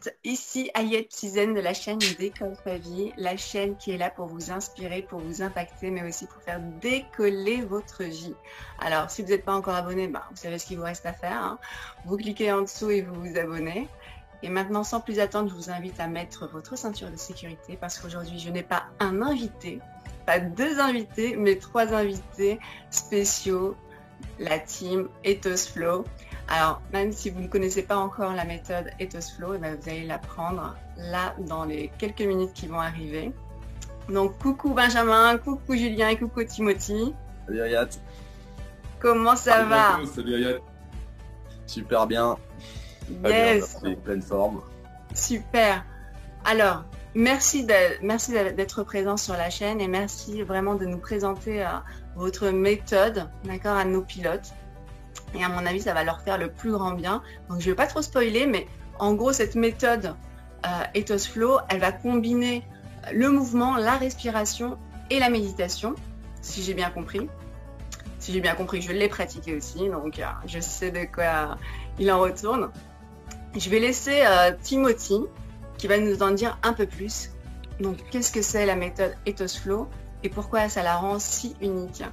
toutes, ici Ayette Tizen de la chaîne Décolle ta vie, la chaîne qui est là pour vous inspirer, pour vous impacter, mais aussi pour faire décoller votre vie. Alors, si vous n'êtes pas encore abonné, vous savez ce qu'il vous reste à faire, hein. Vous cliquez en dessous et vous vous abonnez. Et maintenant, sans plus attendre, je vous invite à mettre votre ceinture de sécurité parce qu'aujourd'hui, je n'ai pas un invité, pas deux invités, mais trois invités spéciaux, la team Ethos Flow. Alors, même si vous ne connaissez pas encore la méthode Ethos Flow, vous allez l'apprendre là dans les quelques minutes qui vont arriver. Donc, coucou Benjamin, coucou Julien et coucou Timothy. Salut Ayat. Comment ça va? Salut Ayat. Super bien. Yes. Bien, pleine forme. Super. Alors, merci d'être présent sur la chaîne et merci vraiment de nous présenter votre méthode, d'accord, à nos pilotes. Et à mon avis, ça va leur faire le plus grand bien. Donc, je ne vais pas trop spoiler, mais en gros, cette méthode Ethos Flow, elle va combiner le mouvement, la respiration et la méditation, si j'ai bien compris. Si j'ai bien compris, je l'ai pratiqué aussi, donc je sais de quoi il en retourne. Je vais laisser Timothy qui va nous en dire un peu plus. Donc, qu'est-ce que c'est la méthode Ethos Flow et pourquoi ça la rend si unique?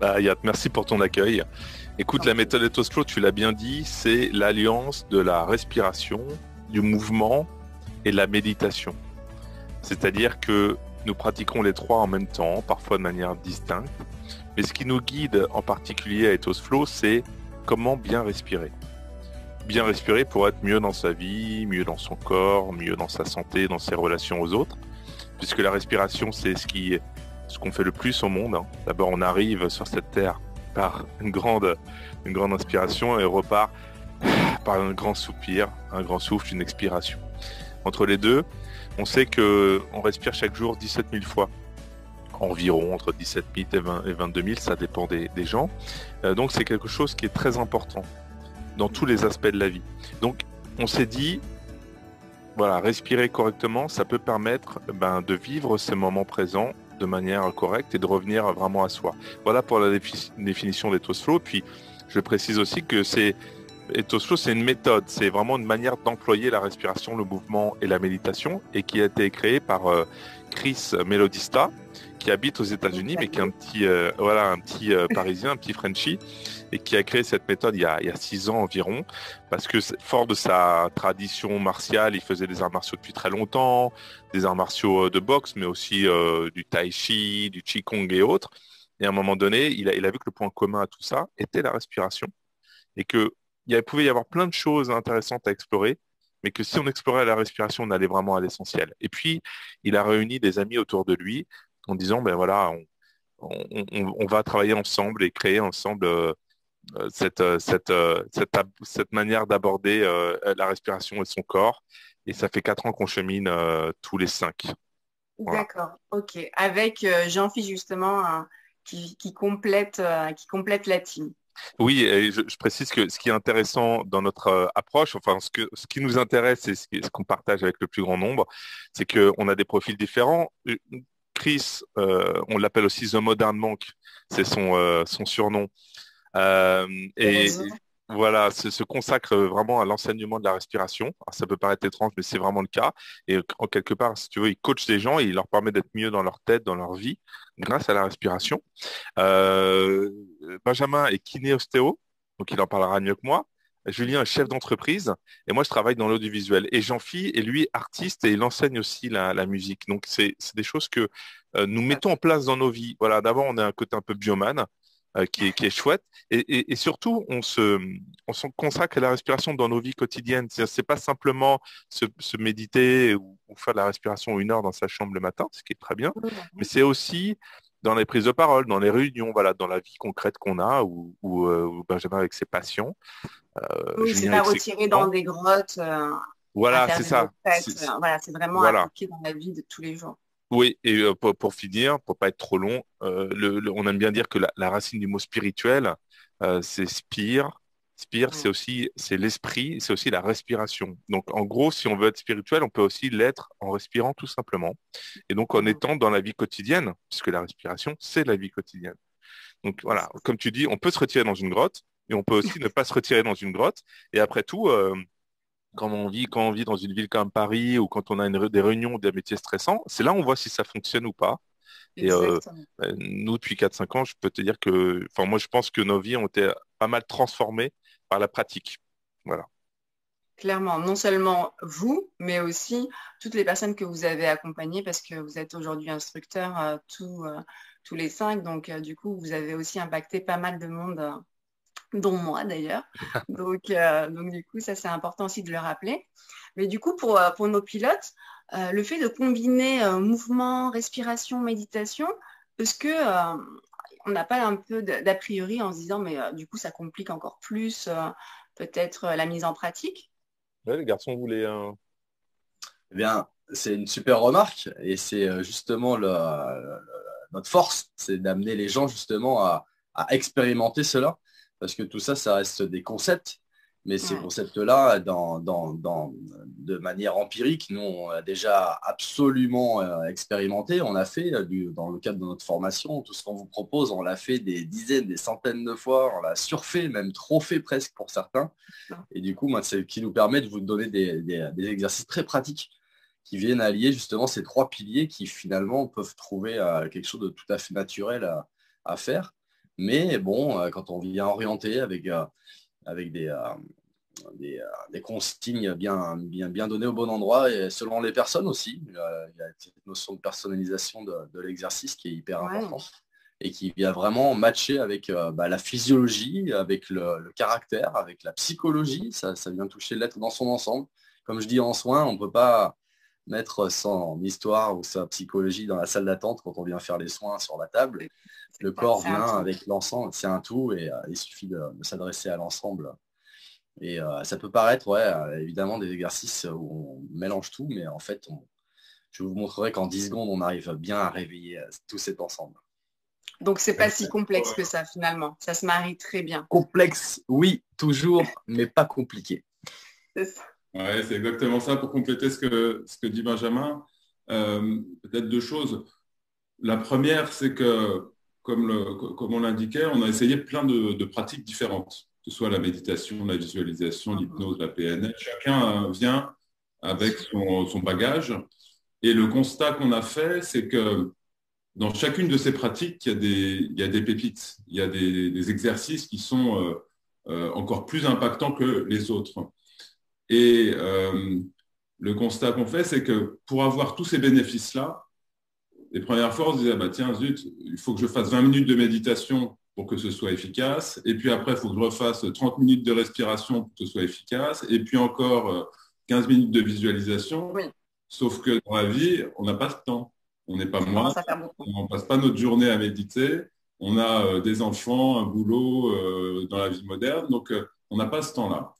Yat, merci pour ton accueil. Écoute, la méthode Ethos Flow, tu l'as bien dit, c'est l'alliance de la respiration, du mouvement et de la méditation. C'est-à-dire que nous pratiquons les trois en même temps, parfois de manière distincte. Mais ce qui nous guide en particulier à Ethos Flow, c'est comment bien respirer. Bien respirer pour être mieux dans sa vie, mieux dans son corps, mieux dans sa santé, dans ses relations aux autres. Puisque la respiration, c'est ce qu'on fait le plus au monde. D'abord, on arrive sur cette terre par une grande inspiration et on repart par un grand soupir, un grand souffle, une expiration. Entre les deux, on sait qu'on respire chaque jour 17 000 fois. Environ entre 17 000 et 22 000, ça dépend des gens. Donc c'est quelque chose qui est très important dans tous les aspects de la vie. Donc on s'est dit, voilà, respirer correctement, ça peut permettre de vivre ces moments présents de manière correcte et de revenir vraiment à soi. Voilà pour la définition d'Ethos Flow. Puis je précise aussi que Ethos Flow, c'est une méthode, c'est vraiment une manière d'employer la respiration, le mouvement et la méditation, et qui a été créée par Chris Melodista, qui habite aux États-Unis, mais qui est un petit Parisien, un petit Frenchie, et qui a créé cette méthode il y a 6 ans environ, parce que fort de sa tradition martiale, il faisait des arts martiaux depuis très longtemps, des arts martiaux de boxe, mais aussi du tai chi, du qigong et autres. Et à un moment donné, il a vu que le point commun à tout ça était la respiration, et que pouvait y avoir plein de choses intéressantes à explorer, mais que si on explorait la respiration, on allait vraiment à l'essentiel. Et puis, il a réuni des amis autour de lui en disant, on va travailler ensemble et créer ensemble cette manière d'aborder la respiration et son corps. Et ça fait 4 ans qu'on chemine tous les 5. Voilà. D'accord, ok. Avec Jean-Philippe justement qui complète la team. Oui, et je précise que ce qui est intéressant dans notre approche, enfin ce qui nous intéresse et ce qu'on partage avec le plus grand nombre, c'est qu'on a des profils différents. Chris, on l'appelle aussi The Modern Monk, c'est son surnom. Et voilà, se consacre vraiment à l'enseignement de la respiration. Alors, ça peut paraître étrange, mais c'est vraiment le cas. Et en quelque part, si tu veux, il coach des gens et il leur permet d'être mieux dans leur tête, dans leur vie, grâce à la respiration. Euh, Benjamin est kiné-ostéo, donc il en parlera mieux que moi. Julien est chef d'entreprise et moi je travaille dans l'audiovisuel. Et Jean-Phi est lui artiste et il enseigne aussi la musique. Donc c'est des choses que nous mettons en place dans nos vies. Voilà, d'abord on a un côté un peu biomane qui est chouette et surtout on se consacre à la respiration dans nos vies quotidiennes. C'est pas simplement se méditer ou faire de la respiration 1 heure dans sa chambre le matin, ce qui est très bien, mais c'est aussi dans les prises de parole, dans les réunions, voilà, dans la vie concrète qu'on a, ou Benjamin avec ses patients. Oui, c'est Julien pas avec ses retiré dans clients. des grottes à Voilà, faire c'est des ça. retraites. Voilà, c'est vraiment Voilà. appliqué dans la vie de tous les jours. Oui, et pour finir, pour pas être trop long, on aime bien dire que la racine du mot spirituel, c'est spire. Spire, Ouais. c'est l'esprit, c'est aussi la respiration. Donc, en gros, si on veut être spirituel, on peut aussi l'être en respirant tout simplement. Et donc, en Mhm. étant dans la vie quotidienne, puisque la respiration, c'est la vie quotidienne. Donc, voilà, comme tu dis, on peut se retirer dans une grotte, et on peut aussi ne pas se retirer dans une grotte. Et après tout, quand on vit dans une ville comme Paris ou quand on a des réunions, des métiers stressants, c'est là où on voit si ça fonctionne ou pas. Et Exactement. nous, depuis 4-5 ans, je peux te dire que, enfin, moi, je pense que nos vies ont été pas mal transformées par la pratique. Voilà. Clairement, non seulement vous, mais aussi toutes les personnes que vous avez accompagnées, parce que vous êtes aujourd'hui instructeur tous les cinq. Donc, du coup, vous avez aussi impacté pas mal de monde, dont moi d'ailleurs. Donc, du coup, ça, c'est important aussi de le rappeler. Mais du coup, pour nos pilotes, le fait de combiner mouvement, respiration, méditation, est-ce que on n'a pas un peu d'a priori en se disant, mais du coup, ça complique encore plus peut-être la mise en pratique? Ouais, les garçons voulaient Eh bien, c'est une super remarque et c'est justement notre force, c'est d'amener les gens justement à expérimenter cela. Parce que tout ça, ça reste des concepts, mais ces Ouais, concepts-là, de manière empirique, nous, on a déjà absolument expérimenté. On l'a fait dans le cadre de notre formation. Tout ce qu'on vous propose, on l'a fait des dizaines, des centaines de fois. On l'a surfait, même trop fait presque pour certains. non, Et du coup, moi, c'est ce qui nous permet de vous donner des exercices très pratiques qui viennent allier justement ces trois piliers qui finalement peuvent trouver quelque chose de tout à fait naturel à faire. Mais bon, quand on vient orienter avec des consignes bien données au bon endroit et selon les personnes aussi, il y a cette notion de personnalisation de l'exercice qui est hyper ouais, importante et qui vient vraiment matcher avec la physiologie, avec le caractère, avec la psychologie. Ça vient toucher l'être dans son ensemble. Comme je dis en soins, on ne peut pas mettre son histoire ou sa psychologie dans la salle d'attente quand on vient faire les soins sur la table. c'est Le ça, corps c'est un vient tout. avec l'ensemble, c'est un tout et il suffit de s'adresser à l'ensemble. Et ça peut paraître, ouais, évidemment, des exercices où on mélange tout, mais en fait, je vous montrerai qu'en 10 secondes, on arrive bien à réveiller tout cet ensemble. Donc, c'est pas si complexe que ça finalement. Ça se marie très bien. Complexe, oui, toujours, mais pas compliqué. C'est ça. Ouais, c'est exactement ça. Pour compléter ce que dit Benjamin, peut-être deux choses. La première, c'est que, comme on l'indiquait, on a essayé plein de pratiques différentes, que ce soit la méditation, la visualisation, Mhm. l'hypnose, la PNL. Chacun vient avec son bagage. Et le constat qu'on a fait, c'est que dans chacune de ces pratiques, il y a des pépites, il y a des exercices qui sont encore plus impactants que les autres. Et le constat qu'on fait, c'est que pour avoir tous ces bénéfices-là, les premières fois, on se disait, ah bah, tiens, zut, il faut que je fasse 20 minutes de méditation pour que ce soit efficace. Et puis après, il faut que je refasse 30 minutes de respiration pour que ce soit efficace. Et puis encore 15 minutes de visualisation. Oui, Sauf que dans la vie, on n'a pas ce temps. On n'est pas ça moi, commence à faire beaucoup. on ne passe pas notre journée à méditer. On a des enfants, un boulot dans la vie moderne. Donc, on n'a pas ce temps-là.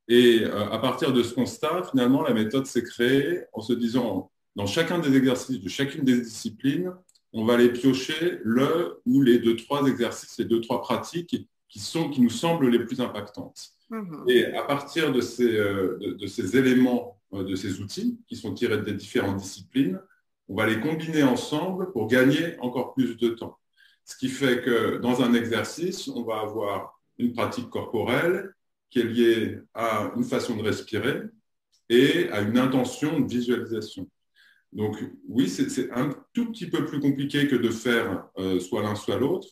Et à partir de ce constat, finalement, la méthode s'est créée en se disant, dans chacun des exercices de chacune des disciplines, on va aller piocher le ou les deux, trois exercices, les deux, trois pratiques qui nous semblent les plus impactantes. Mhm. Et à partir de ces éléments, de ces outils qui sont tirés des différentes disciplines, on va les combiner ensemble pour gagner encore plus de temps. Ce qui fait que dans un exercice, on va avoir une pratique corporelle qui est liée à une façon de respirer et à une intention de visualisation. Donc oui, c'est un tout petit peu plus compliqué que de faire soit l'un soit l'autre.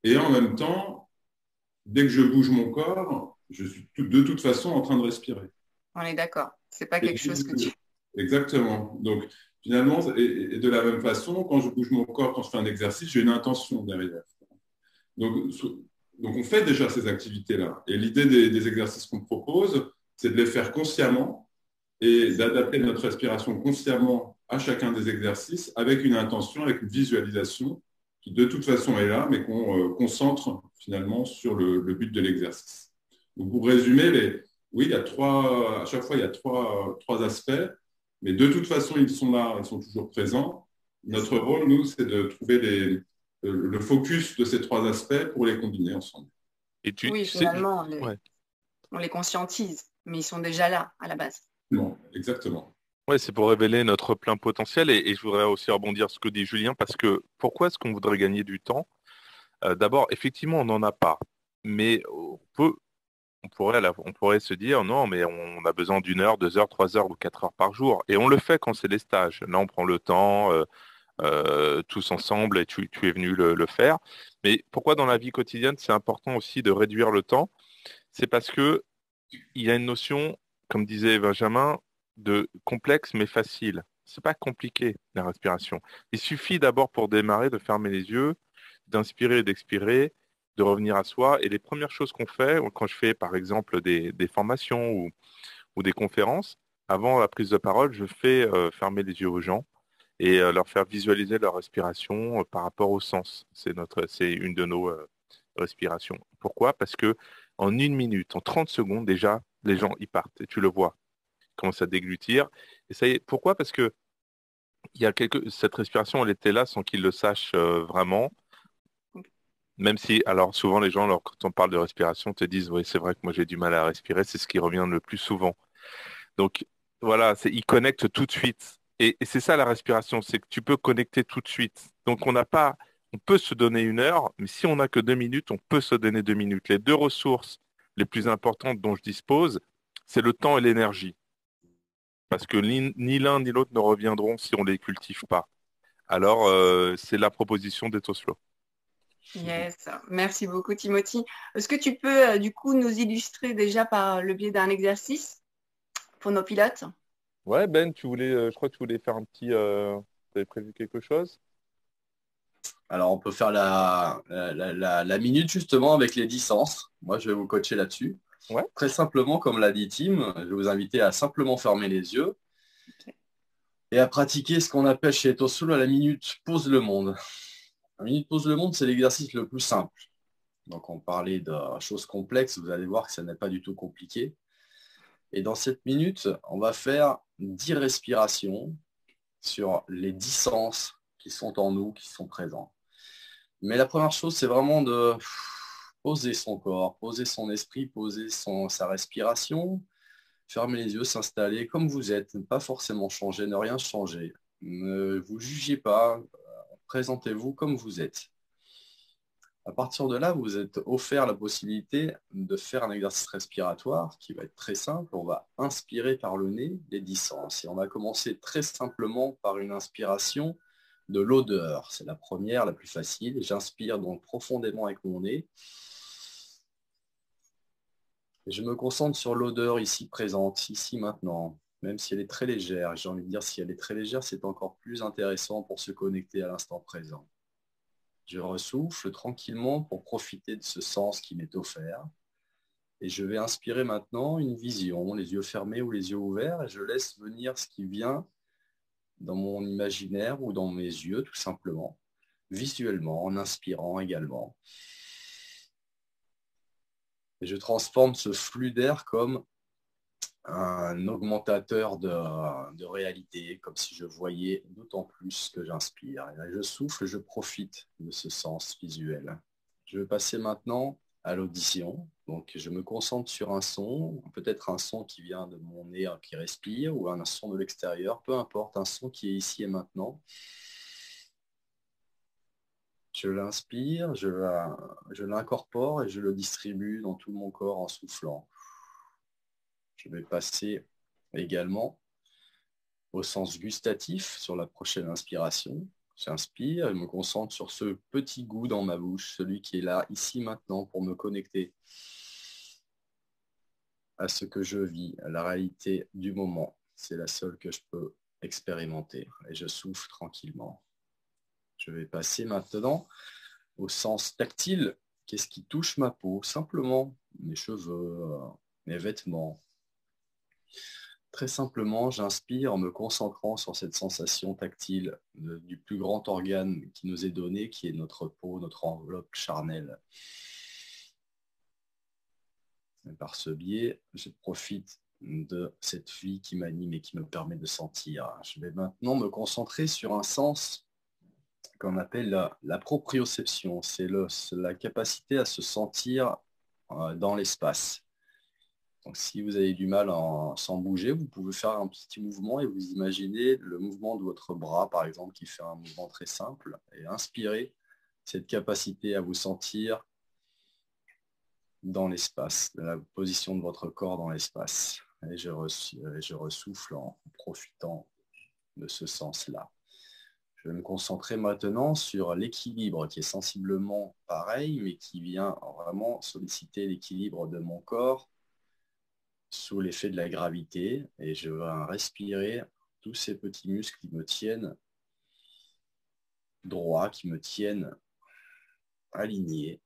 Et en même temps, dès que je bouge mon corps, je suis de toute façon en train de respirer. On est d'accord. C'est pas Et quelque chose que tu... exactement. Donc finalement, et de la même façon, quand je bouge mon corps, quand je fais un exercice, j'ai une intention derrière. Donc, donc on fait déjà ces activités-là. Et l'idée des exercices qu'on propose, c'est de les faire consciemment et d'adapter notre respiration consciemment à chacun des exercices avec une intention, avec une visualisation qui de toute façon est là, mais qu'on concentre finalement sur le but de l'exercice. Donc pour résumer, oui, à chaque fois, il y a trois aspects, mais de toute façon, ils sont là, ils sont toujours présents. Notre rôle, nous, c'est de trouver le focus de ces trois aspects pour les combiner ensemble. et Oui, tu sais, finalement, ouais. on les conscientise, mais ils sont déjà là à la base. Bon, exactement. Ouais, c'est pour révéler notre plein potentiel et je voudrais aussi rebondir sur ce que dit Julien parce que pourquoi est-ce qu'on voudrait gagner du temps? D'abord, effectivement, on n'en a pas, mais on peut on pourrait se dire non, mais on a besoin d'une heure, 2 heures, 3 heures ou 4 heures par jour. Et on le fait quand c'est des stages. Là, on prend le temps, tous ensemble, et tu es venu le faire. Mais pourquoi dans la vie quotidienne, c'est important aussi de réduire le temps? C'est parce que il y a une notion, comme disait Benjamin, de complexe mais facile. C'est pas compliqué, la respiration. Il suffit d'abord pour démarrer de fermer les yeux, d'inspirer et d'expirer, de revenir à soi. Et les premières choses qu'on fait, quand je fais par exemple des formations ou des conférences, avant la prise de parole, je fais fermer les yeux aux gens et leur faire visualiser leur respiration par rapport au sens. C'est une de nos respirations. Pourquoi? Parce que en 1 minute, en 30 secondes, déjà, les gens y partent et tu le vois. Ils commencent à déglutir. Et ça y est. Pourquoi? Parce que cette respiration, elle était là sans qu'ils le sachent vraiment. Même si, alors souvent les gens, quand on parle de respiration, te disent, oui, c'est vrai que moi j'ai du mal à respirer, c'est ce qui revient le plus souvent. Donc voilà, ils connectent tout de suite. Et c'est ça la respiration, c'est que tu peux connecter tout de suite. Donc on peut se donner 1 heure, mais si on n'a que 2 minutes, on peut se donner 2 minutes. Les deux ressources les plus importantes dont je dispose, c'est le temps et l'énergie. Parce que ni l'un ni l'autre ne reviendront si on les cultive pas. Alors, c'est la proposition d'Ethoslow. Yes, merci beaucoup Timothy. Est-ce que tu peux du coup nous illustrer déjà par le biais d'un exercice pour nos pilotes? Ouais, Ben, je crois que tu voulais faire tu avais prévu quelque chose? Alors, on peut faire la minute justement avec les 10 sens. Moi, je vais vous coacher là-dessus. Ouais. Très simplement, comme l'a dit Tim, je vais vous inviter à simplement fermer les yeux et à pratiquer ce qu'on appelle chez Ethoslow la minute pause le monde. La minute pause le monde, c'est l'exercice le plus simple. Donc, on parlait de choses complexes, vous allez voir que ça n'est pas du tout compliqué. Et dans cette minute, on va faire 10 respirations sur les 10 sens qui sont en nous, qui sont présents. Mais la première chose, c'est vraiment de poser son corps, poser son esprit, poser sa respiration, fermer les yeux, s'installer comme vous êtes, ne pas forcément changer, ne rien changer. Ne vous jugez pas, présentez-vous comme vous êtes. À partir de là, vous êtes offert la possibilité de faire un exercice respiratoire qui va être très simple. On va inspirer par le nez les 10 sens. Et on va commencer très simplement par une inspiration de l'odeur. C'est la première, la plus facile. J'inspire donc profondément avec mon nez. Et je me concentre sur l'odeur ici présente, ici maintenant, même si elle est très légère. J'ai envie de dire, si elle est très légère, c'est encore plus intéressant pour se connecter à l'instant présent. Je ressouffle tranquillement pour profiter de ce sens qui m'est offert. Et je vais inspirer maintenant une vision, les yeux fermés ou les yeux ouverts, et je laisse venir ce qui vient dans mon imaginaire ou dans mes yeux, tout simplement, visuellement, en inspirant également. Et je transforme ce flux d'air comme un augmentateur de réalité, comme si je voyais d'autant plus ce que j'inspire. Et là, je souffle, je profite de ce sens visuel. Je vais passer maintenant à l'audition. Donc, je me concentre sur un son, peut-être un son qui vient de mon nez qui respire ou un son de l'extérieur, peu importe, un son qui est ici et maintenant. Je l'inspire, je l'incorpore et je le distribue dans tout mon corps en soufflant. Je vais passer également au sens gustatif sur la prochaine inspiration. J'inspire et me concentre sur ce petit goût dans ma bouche, celui qui est là, ici, maintenant, pour me connecter à ce que je vis, à la réalité du moment. C'est la seule que je peux expérimenter. Et je souffle tranquillement. Je vais passer maintenant au sens tactile. Qu'est-ce qui touche ma peau? Simplement mes cheveux, mes vêtements. Très simplement, j'inspire en me concentrant sur cette sensation tactile du plus grand organe qui nous est donné, qui est notre peau, notre enveloppe charnelle. Et par ce biais, je profite de cette vie qui m'anime et qui me permet de sentir. Je vais maintenant me concentrer sur un sens qu'on appelle la proprioception. C'est la capacité à se sentir dans l'espace. Donc, si vous avez du mal sans bouger, vous pouvez faire un petit mouvement et vous imaginez le mouvement de votre bras, par exemple, qui fait un mouvement très simple. Et inspirez cette capacité à vous sentir dans l'espace, de la position de votre corps dans l'espace. Et je ressouffle en profitant de ce sens-là. Je vais me concentrer maintenant sur l'équilibre qui est sensiblement pareil, mais qui vient vraiment solliciter l'équilibre de mon corps sous l'effet de la gravité. Et je vais respirer tous ces petits muscles qui me tiennent droit, qui me tiennent alignés.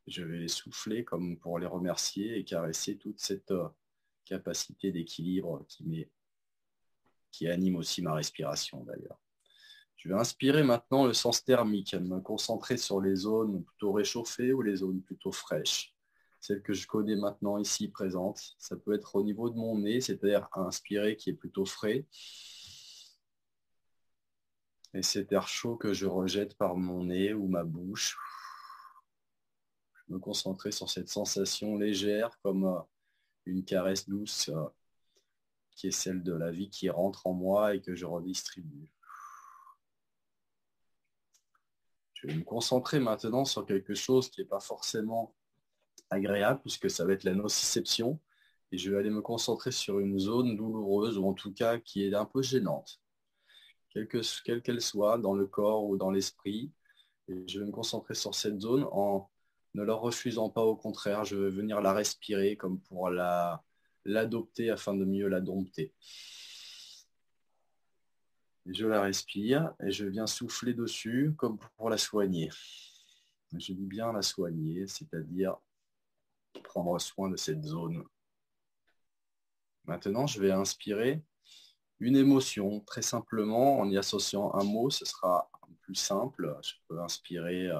Je vais les souffler comme pour les remercier et caresser toute cette capacité d'équilibre qui anime aussi ma respiration d'ailleurs. Je vais inspirer maintenant le sens thermique, à me concentrer sur les zones plutôt réchauffées ou les zones plutôt fraîches. Celles que je connais maintenant ici présentes. Ça peut être au niveau de mon nez, c'est-à-dire inspirer qui est plutôt frais. Et cet air chaud que je rejette par mon nez ou ma bouche. Je me concentrer sur cette sensation légère comme une caresse douce qui est celle de la vie qui rentre en moi et que je redistribue. Je vais me concentrer maintenant sur quelque chose qui n'est pas forcément agréable puisque ça va être la nociception et je vais aller me concentrer sur une zone douloureuse ou en tout cas qui est un peu gênante, quelle qu'elle soit, dans le corps ou dans l'esprit. Et je vais me concentrer sur cette zone en ne leur refusant pas, au contraire, je vais venir la respirer comme pour l'adopter afin de mieux la dompter. Et je la respire et je viens souffler dessus comme pour la soigner. Je dis bien la soigner, c'est-à-dire prendre soin de cette zone. Maintenant, je vais inspirer une émotion, très simplement, en y associant un mot, ce sera plus simple. Je peux inspirer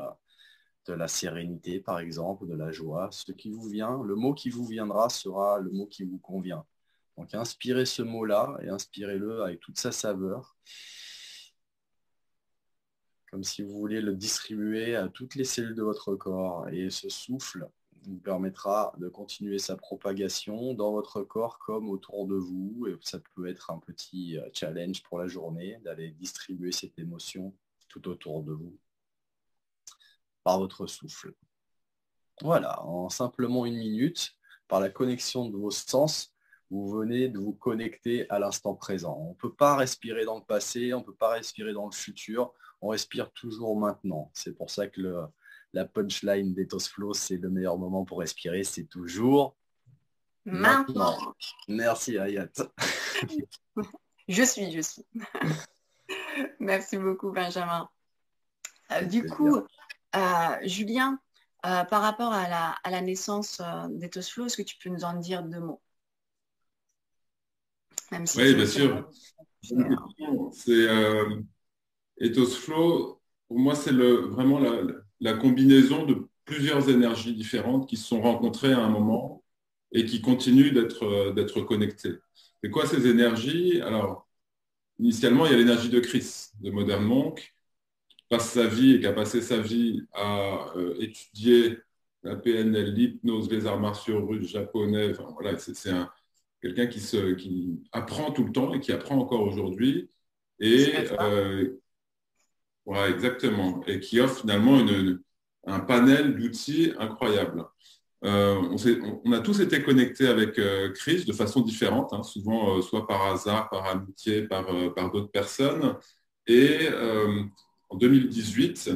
de la sérénité, par exemple, de la joie. Ce qui vous vient, le mot qui vous viendra sera le mot qui vous convient. Donc, inspirez ce mot-là et inspirez-le avec toute sa saveur. Comme si vous vouliez le distribuer à toutes les cellules de votre corps. Et ce souffle vous permettra de continuer sa propagation dans votre corps comme autour de vous. Et ça peut être un petit challenge pour la journée d'aller distribuer cette émotion tout autour de vous par votre souffle. Voilà, en simplement 1 minute, par la connexion de vos sens, vous venez de vous connecter à l'instant présent. On ne peut pas respirer dans le passé, on ne peut pas respirer dans le futur, on respire toujours maintenant. C'est pour ça que la punchline d'Ethos Flow, c'est le meilleur moment pour respirer, c'est toujours maintenant. Merci Hayat. Je suis. Merci beaucoup Benjamin. Du coup, Julien, par rapport à la naissance d'Ethos Flow, est-ce que tu peux nous en dire 2 mots? Même si oui, bien sûr. C'est Ethos Flow, pour moi, c'est vraiment la combinaison de plusieurs énergies différentes qui se sont rencontrées à un moment et qui continuent d'être connectées. C'est quoi ces énergies? Alors, initialement, il y a l'énergie de Chris, de Modern Monk, qui passe sa vie et qui a passé sa vie à étudier la PNL, l'hypnose, les arts martiaux russes, japonais. Enfin, voilà, c'est quelqu'un qui apprend tout le temps et qui apprend encore aujourd'hui. Et voilà, exactement. Et qui offre finalement un panel d'outils incroyable. On a tous été connectés avec Chris de façon différente, hein, souvent soit par hasard, par amitié, par d'autres personnes. Et en 2018,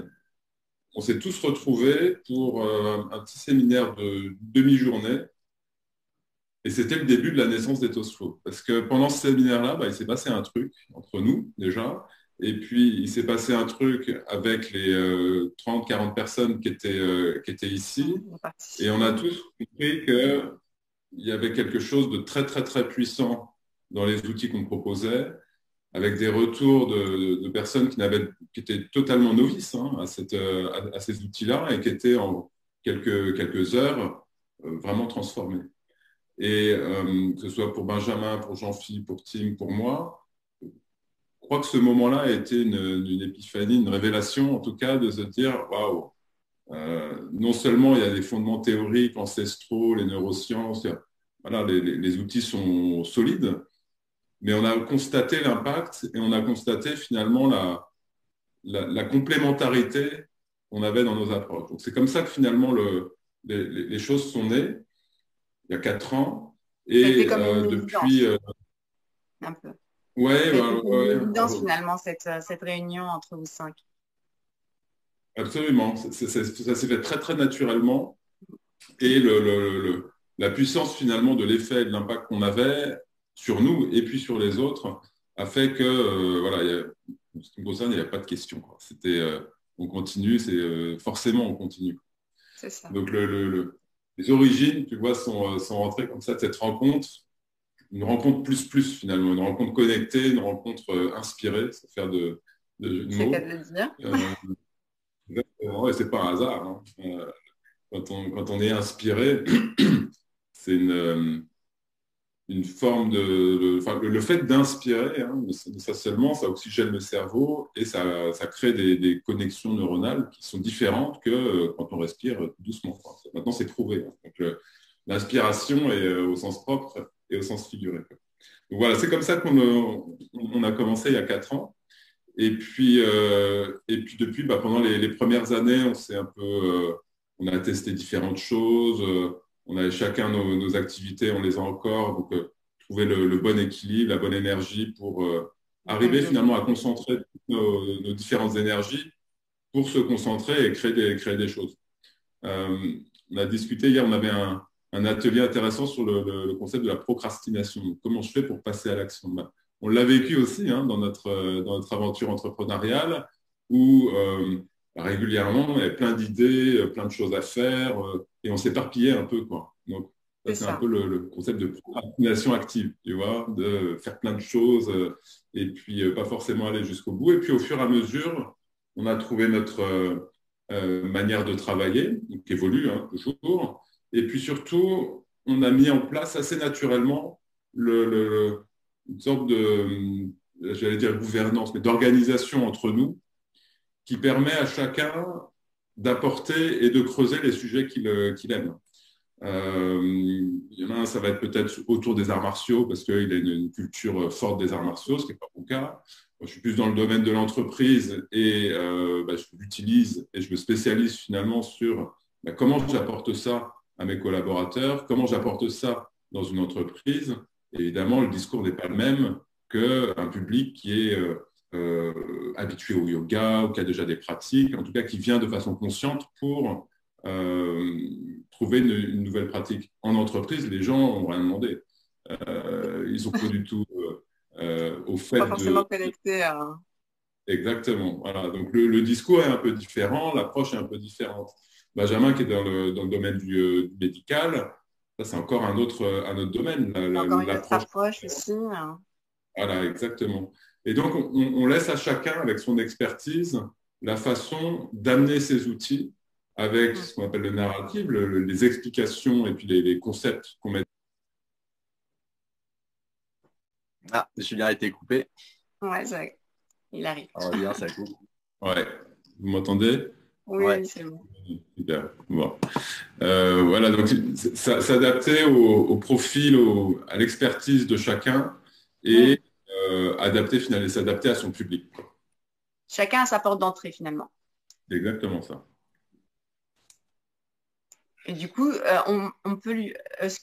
on s'est tous retrouvés pour un petit séminaire de demi-journée. Et c'était le début de la naissance d'Ethos Flow. Parce que pendant ce séminaire-là, il s'est passé un truc entre nous, déjà. Et puis, il s'est passé un truc avec les 30-40 personnes qui étaient ici. Et on a tous compris qu'il y avait quelque chose de très, très, très puissant dans les outils qu'on proposait, avec des retours de personnes qui étaient totalement novices à ces outils-là et qui étaient en quelques heures vraiment transformées. Et que ce soit pour Benjamin, pour Jean-Philippe, pour Tim, pour moi, je crois que ce moment-là a été une épiphanie, une révélation en tout cas, de se dire waouh, non seulement il y a des fondements théoriques, ancestraux, les neurosciences, voilà, les outils sont solides, mais on a constaté l'impact et on a constaté finalement la complémentarité qu'on avait dans nos approches. Donc, c'est comme ça que finalement les choses sont nées, il y a 4 ans. Et comme une depuis... un peu. Ouais, une évidence finalement, cette réunion entre vous 5. Absolument. Ça s'est fait très, très naturellement. Et la puissance finalement de l'effet et de l'impact qu'on avait sur nous et puis sur les autres a fait que, voilà, en ce qui me concerne, il n'y a pas de question, quoi. C'était, on continue, forcément on continue. C'est ça. Donc les origines, tu vois, sont rentrées comme ça de cette rencontre, une rencontre plus finalement, une rencontre connectée, une rencontre inspirée, c'est faire de jeux de mots. C'est qu'à le dire. Exactement, et c'est pas un hasard, hein. Quand on est inspiré, c'est une forme le fait d'inspirer, hein, ça seulement, ça oxygène le cerveau et ça crée des connexions neuronales qui sont différentes que quand on respire doucement. Maintenant, c'est prouvé, hein. Donc, l'inspiration est au sens propre et au sens figuré. Donc voilà, c'est comme ça qu'on a commencé il y a 4 ans. Et puis depuis, pendant les premières années, on a testé différentes choses. On avait chacun nos activités, on les a encore. Donc, trouver le bon équilibre, la bonne énergie pour arriver finalement à concentrer nos différentes énergies pour se concentrer et créer des choses. On a discuté hier, on avait un atelier intéressant sur le concept de la procrastination. Donc, comment je fais pour passer à l'action? On l'a vécu aussi, hein, dans notre aventure entrepreneuriale où régulièrement, il y avait plein d'idées, plein de choses à faire et on s'éparpillait un peu, quoi. Donc, c'est un peu le concept de procrastination active, tu vois, de faire plein de choses et puis pas forcément aller jusqu'au bout. Et puis, au fur et à mesure, on a trouvé notre manière de travailler, qui évolue, hein, toujours. Et puis surtout, on a mis en place assez naturellement une sorte de, j'allais dire gouvernance, mais d'organisation entre nous, qui permet à chacun d'apporter et de creuser les sujets qu'il aime. Il y en a un, ça va être peut-être autour des arts martiaux, parce qu'il a une culture forte des arts martiaux, ce qui n'est pas mon cas. Moi, je suis plus dans le domaine de l'entreprise et je l'utilise et je me spécialise finalement sur comment j'apporte ça à mes collaborateurs, comment j'apporte ça dans une entreprise. Et évidemment, le discours n'est pas le même qu'un public qui est habitué au yoga ou qui a déjà des pratiques, en tout cas qui vient de façon consciente pour trouver une nouvelle pratique. En entreprise, les gens n'ont rien demandé. Ils sont pas du tout au fait pas forcément connectés à... Exactement. Voilà. Donc le discours est un peu différent, l'approche est un peu différente. Benjamin, qui est dans le domaine du médical, ça c'est encore un autre domaine. Encore une autre approche aussi. Voilà, exactement. Et donc on laisse à chacun, avec son expertise, la façon d'amener ses outils avec ce qu'on appelle le narratif, les explications et puis les concepts qu'on met. Ah, Julien a été coupé. Ouais, il arrive. Alors, bien, ça coupe. Ouais. Vous m'entendez? Oui, ouais. C'est bon. Super. Bon. Voilà, donc s'adapter au profil, à l'expertise de chacun et s'adapter à son public. Chacun a sa porte d'entrée finalement. C'est exactement ça. Et du coup, on peut lui. Est-ce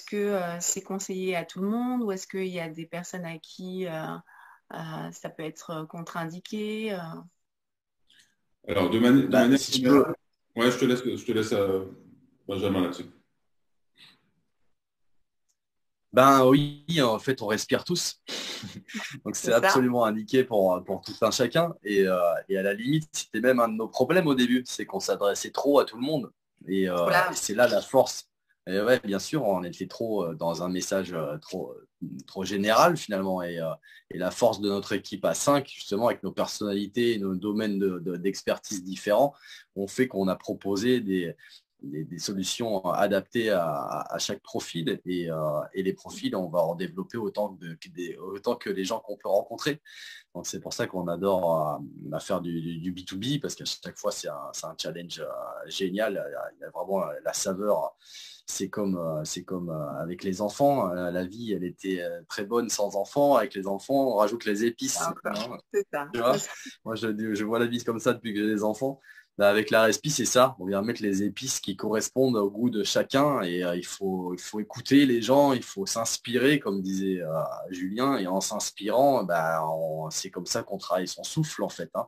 que c'est conseillé à tout le monde ou est-ce qu'il y a des personnes à qui ça peut être contre-indiqué Alors, de manière si tu veux. Ouais, je te laisse Benjamin là-dessus. Oui, en fait, on respire tous. Donc, c'est absolument indiqué pour tout un chacun. Et à la limite, c'était même un de nos problèmes au début, c'est qu'on s'adressait trop à tout le monde. Et c'est là la force. Et ouais, bien sûr, on était trop dans un message trop général finalement. Et la force de notre équipe à 5, justement, avec nos personnalités et nos domaines d'expertise différents, ont fait qu'on a proposé des solutions adaptées à chaque profil et les profils, on va en développer autant que les gens qu'on peut rencontrer. Donc c'est pour ça qu'on adore faire du B2B parce qu'à chaque fois c'est un challenge génial. Il y a vraiment la saveur. C'est comme avec les enfants. La vie, elle était très bonne sans enfants. Avec les enfants, on rajoute les épices. C'est ça. Tu vois, moi, je vois la vie comme ça depuis que j'ai des enfants. Là, avec la respi, c'est ça. On vient mettre les épices qui correspondent au goût de chacun. Et il faut écouter les gens, il faut s'inspirer, comme disait Julien. Et en s'inspirant, c'est comme ça qu'on travaille son souffle, en fait. Hein.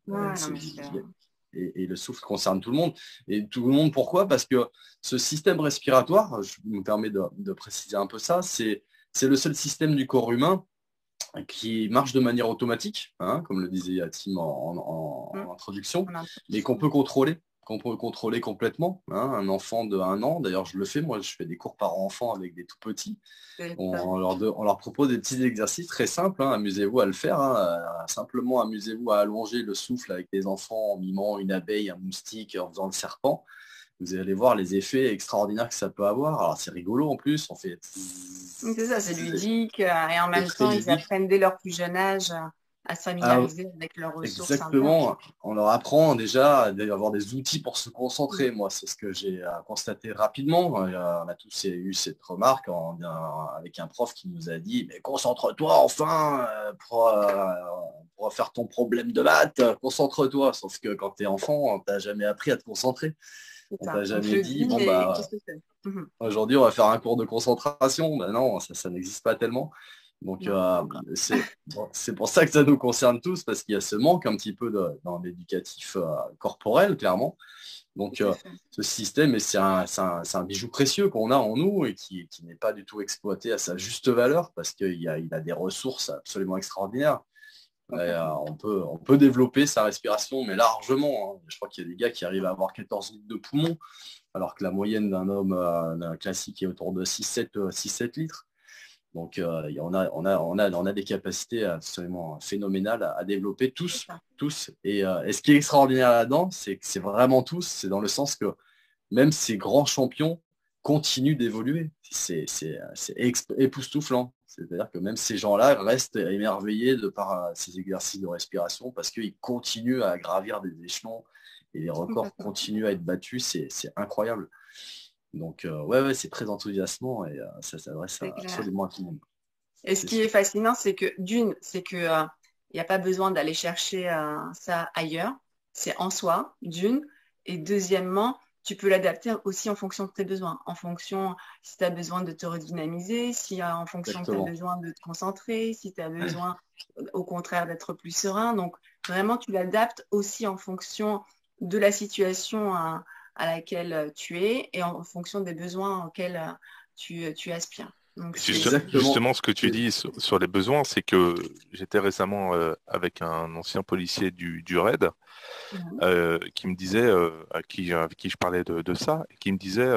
Ouais, C'est- non, mais c'est- et le souffle concerne tout le monde. Et tout le monde, pourquoi? Parce que ce système respiratoire, je me permets de préciser un peu ça, c'est le seul système du corps humain qui marche de manière automatique, hein, comme le disait Yatim en introduction, on a- mais qu'on peut contrôler complètement. Hein. Un enfant de 1 an, d'ailleurs je le fais, moi je fais des cours par enfant avec des tout petits. c'est ça. On leur propose des petits exercices très simples, hein, amusez-vous à le faire. Hein. Simplement amusez-vous à allonger le souffle avec des enfants en mimant une abeille, un moustique, en faisant le serpent. Vous allez voir les effets extraordinaires que ça peut avoir. Alors c'est rigolo en plus, on fait... C'est ça, c'est ludique. Et en C'est même très temps, ils ludique. apprennent dès leur plus jeune âge à se Ah, familiariser avec leurs ressources internes. exactement. On leur apprend déjà à avoir des outils pour se concentrer. Moi, c'est ce que j'ai constaté rapidement. On a tous eu cette remarque avec un prof qui nous a dit, mais concentre-toi enfin pour faire ton problème de maths. Concentre-toi. Sauf que quand tu es enfant, on t'a jamais appris à te concentrer. C'est On ça. t'a On te jamais le dit, dit bon, et qu'est-ce que c'est? aujourd'hui, on va faire un cours de concentration. Ben non, ça n'existe pas tellement. Donc, Non, pas encore. c'est pour ça que ça nous concerne tous, parce qu'il y a ce manque un petit peu dans l'éducatif corporel, clairement. Donc, Tout à fait. ce système, et c'est un bijou précieux qu'on a en nous et qui n'est pas du tout exploité à sa juste valeur, parce il a des ressources absolument extraordinaires. On peut développer sa respiration, mais largement. Hein. Je crois qu'il y a des gars qui arrivent à avoir 14 litres de poumons, alors que la moyenne d'un homme d'un classique est autour de 6-7 litres. Donc, on a des capacités absolument phénoménales à développer tous. Et ce qui est extraordinaire là-dedans, c'est que c'est vraiment tous. C'est dans le sens que même ces grands champions continuent d'évoluer. C'est époustouflant. C'est-à-dire que même ces gens-là restent émerveillés de par ces exercices de respiration parce qu'ils continuent à gravir des échelons et les records Complètement. continuent à être battus. C'est incroyable. Donc, ouais, c'est très enthousiasmant et ça s'adresse C'est clair. absolument à tout le monde. Et ce qui est fascinant, c'est que c'est que il n'y a pas besoin d'aller chercher ça ailleurs. C'est en soi, d'une. Et deuxièmement, tu peux l'adapter aussi en fonction de tes besoins. En fonction, si tu as besoin de te redynamiser, si en fonction que tu as Exactement. besoin de te concentrer, si tu as besoin au contraire d'être plus serein. Donc vraiment, tu l'adaptes aussi en fonction de la situation à laquelle tu es et en fonction des besoins auxquels tu aspires. Donc Exactement. Justement, ce que tu dis sur les besoins, c'est que j'étais récemment avec un ancien policier du RAID qui me disait, avec qui je parlais de ça, et qui me disait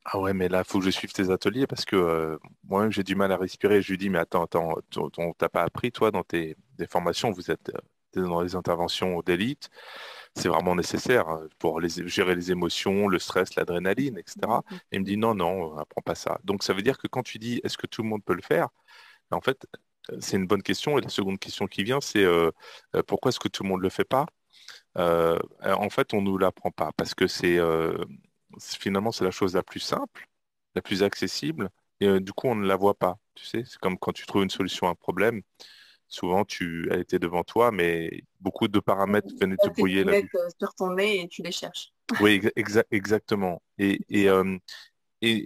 ah ouais, mais là, il faut que je suive tes ateliers parce que moi-même, j'ai du mal à respirer. Je lui dis, mais attends, t'as pas appris, toi, dans des formations, vous êtes dans les interventions d'élite, c'est vraiment nécessaire pour gérer les émotions, le stress, l'adrénaline, etc. Et il me dit, non, non, on n'apprend pas ça. Donc, ça veut dire que quand tu dis, est-ce que tout le monde peut le faire? En fait, c'est une bonne question. Et la seconde question qui vient, c'est pourquoi est-ce que tout le monde ne le fait pas? En fait, on ne nous l'apprend pas parce que finalement, c'est la chose la plus simple, la plus accessible, et du coup, on ne la voit pas. Tu sais, c'est comme quand tu trouves une solution à un problème. Souvent, elle était devant toi, mais beaucoup de paramètres venaient te tes brouiller la lunettes vue. sur ton nez et tu les cherches. Oui, exactement. Et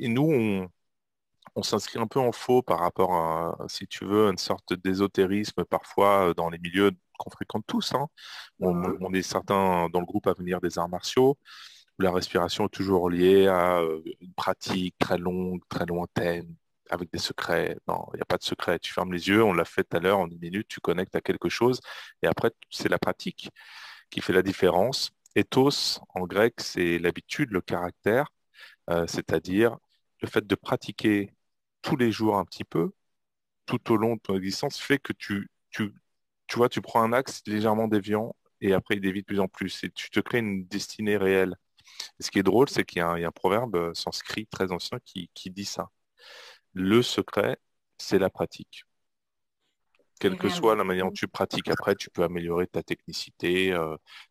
nous, on s'inscrit un peu en faux par rapport à, si tu veux, une sorte d'ésotérisme parfois dans les milieux qu'on fréquente tous. Hein. On est certains dans le groupe à venir des arts martiaux, où la respiration est toujours liée à une pratique très longue, très lointaine, avec des secrets. Non, il n'y a pas de secret. Tu fermes les yeux, on l'a fait tout à l'heure, en 1 minute, tu connectes à quelque chose, et après, c'est la pratique qui fait la différence. Ethos, en grec, c'est l'habitude, le caractère, c'est-à-dire le fait de pratiquer tous les jours un petit peu, tout au long de ton existence, fait que tu vois, tu prends un axe légèrement déviant, et après, il dévie de plus en plus, et tu te crées une destinée réelle. Et ce qui est drôle, c'est qu'il y a un proverbe sanskrit très ancien qui dit ça. Le secret, c'est la pratique. Et Quelle que rien soit d'autre. la manière dont tu pratiques, après, tu peux améliorer ta technicité,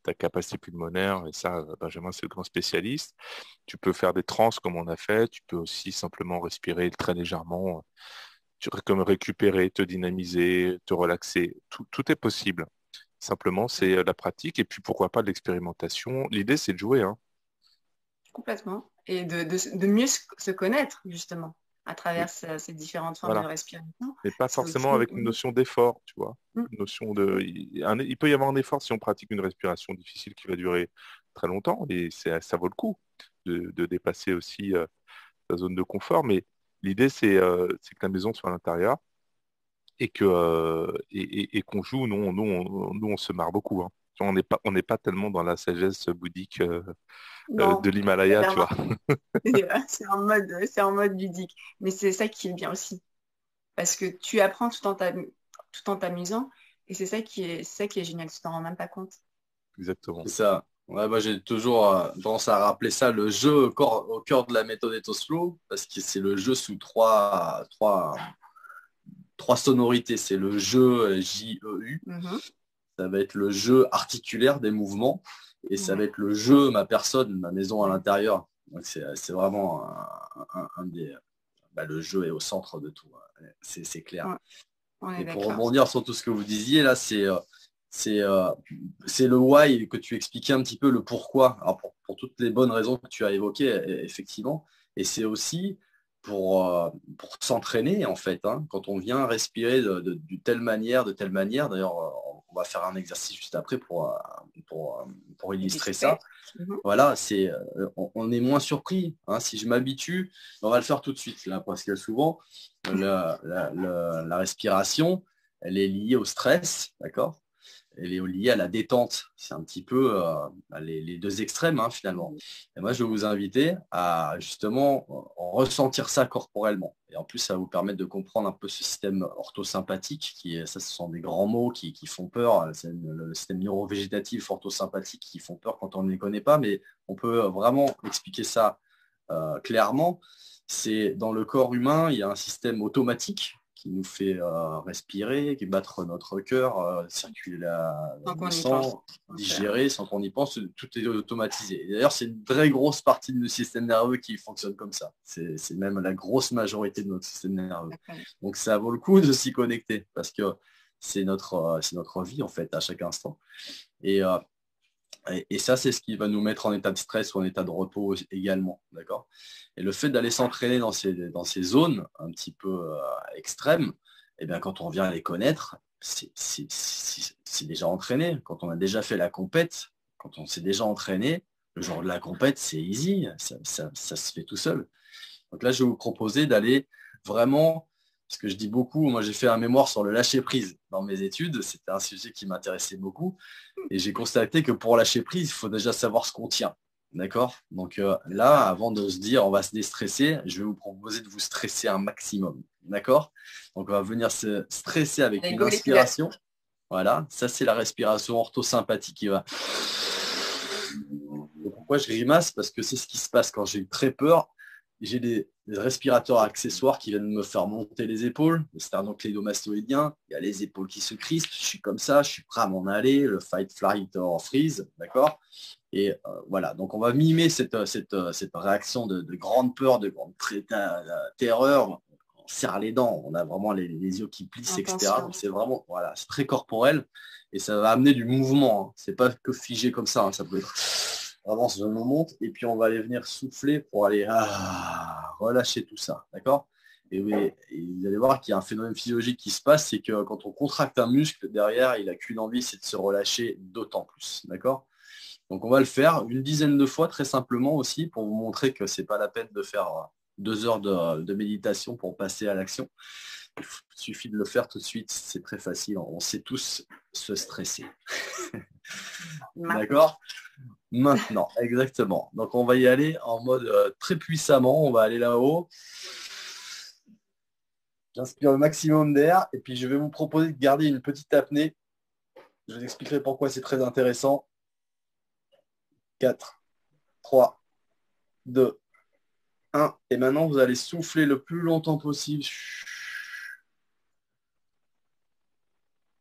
ta capacité pulmonaire, et ça, Benjamin, c'est le grand spécialiste. Tu peux faire des transes comme on a fait, tu peux aussi simplement respirer très légèrement, comme récupérer, te dynamiser, te relaxer. Tout est possible. Simplement, c'est la pratique, et puis pourquoi pas de l'expérimentation. L'idée, c'est de jouer, hein. Complètement. Et de mieux se connaître, justement, à travers ces différentes formes de Voilà. respiration. Mais pas C'est aussi... forcément avec une notion d'effort, tu vois. Mm. Une notion de... il peut y avoir un effort si on pratique une respiration difficile qui va durer très longtemps, et ça vaut le coup de dépasser aussi sa zone de confort. Mais l'idée, c'est que la maison soit à l'intérieur et et qu'on joue. Nous, on se marre beaucoup, hein. On n'est pas tellement dans la sagesse bouddhique de Non, l'Himalaya, tu clairement. vois. C'est en mode ludique. Mais c'est ça qui est bien aussi. Parce que tu apprends tout en t'amusant. Et c'est ça qui est génial. Tu t'en rends même pas compte. Exactement. C'est ça. Ouais, moi j'ai toujours tendance à rappeler ça le jeu au cœur de la méthode Ethos Flow, parce que c'est le jeu sous trois sonorités. C'est le jeu J-E-U, Mhm. ça va être le jeu articulaire des mouvements, et ça va Ouais. être le jeu ma personne, ma maison à l'intérieur. Donc c'est vraiment un des... le jeu est au centre de tout, hein. C'est clair. Ouais. On est Et pour d'accord. rebondir sur tout ce que vous disiez, là, c'est euh, c'est le why que tu expliquais un petit peu, le pourquoi. Alors pour toutes les bonnes raisons que tu as évoquées, effectivement. Et c'est aussi pour s'entraîner, en fait, hein, quand on vient respirer de telle manière. D'ailleurs, on va faire un exercice juste après pour illustrer ça. Mhm. Voilà, on est moins surpris, hein. Si je m'habitue, on va le faire tout de suite là, parce que souvent la respiration, elle est liée au stress, d'accord? Elle est liée à la détente. C'est un petit peu les deux extrêmes, hein, finalement. Et moi, je vais vous inviter à justement ressentir ça corporellement. Et en plus, ça va vous permettre de comprendre un peu ce système orthosympathique, ce sont des grands mots qui font peur. C'est le système neurovégétatif orthosympathique qui font peur quand on ne les connaît pas, mais on peut vraiment expliquer ça clairement. C'est dans le corps humain, il y a un système automatique qui nous fait respirer, qui battre notre cœur, circuler Sans qu'on le y pense. sang, digérer sans qu'on y pense, tout est automatisé. Et d'ailleurs, c'est une très grosse partie de notre système nerveux qui fonctionne comme ça. C'est même la grosse majorité de notre système nerveux. D'accord. Donc ça vaut le coup de s'y connecter, parce que c'est notre vie, en fait, à chaque instant. Et ça, c'est ce qui va nous mettre en état de stress ou en état de repos également, d'accord? Et le fait d'aller s'entraîner dans ces zones un petit peu extrêmes, eh bien, quand on vient les connaître, c'est déjà entraîné. Quand on a déjà fait la compète, quand on s'est déjà entraîné, le jour de la compète, c'est easy, ça se fait tout seul. Donc là, je vais vous proposer d'aller vraiment, ce que je dis beaucoup, moi j'ai fait un mémoire sur le lâcher-prise dans mes études, c'était un sujet qui m'intéressait beaucoup, et j'ai constaté que pour lâcher prise, il faut déjà savoir ce qu'on tient. D'accord? Donc là, avant de se dire on va se déstresser, je vais vous proposer de vous stresser un maximum. D'accord? Donc on va venir se stresser avec une inspiration. Voilà, ça c'est la respiration orthosympathique qui va. Et pourquoi je grimace? Parce que c'est ce qui se passe quand j'ai très peur. J'ai des respirateurs accessoires qui viennent me faire monter les épaules, le sternocléidomastoïdien, il y a les épaules qui se crispent, je suis comme ça, je suis prêt à m'en aller, le fight, flight or freeze, d'accord? Et voilà, donc on va mimer cette réaction de grande peur, de grande terreur, on serre les dents, on a vraiment les yeux qui plissent, etc. Donc c'est vraiment, voilà, c'est très corporel, et ça va amener du mouvement, hein. C'est pas que figé comme ça, hein. Ça peut être... Vraiment, je me monte et puis on va aller venir souffler pour aller relâcher tout ça, d'accord? Et vous allez voir qu'il y a un phénomène physiologique qui se passe, c'est que quand on contracte un muscle, derrière, il n'a qu'une envie, c'est de se relâcher d'autant plus, d'accord? Donc on va le faire une dizaine de fois, très simplement aussi, pour vous montrer que c'est pas la peine de faire 2 heures de méditation pour passer à l'action. Il suffit de le faire tout de suite, c'est très facile, on sait tous se stresser. D'accord? Maintenant, exactement. Donc on va y aller en mode très puissamment, on va aller là-haut. J'inspire le maximum d'air et puis je vais vous proposer de garder une petite apnée. Je vous expliquerai pourquoi c'est très intéressant. 4, 3, 2, 1. Et maintenant, vous allez souffler le plus longtemps possible.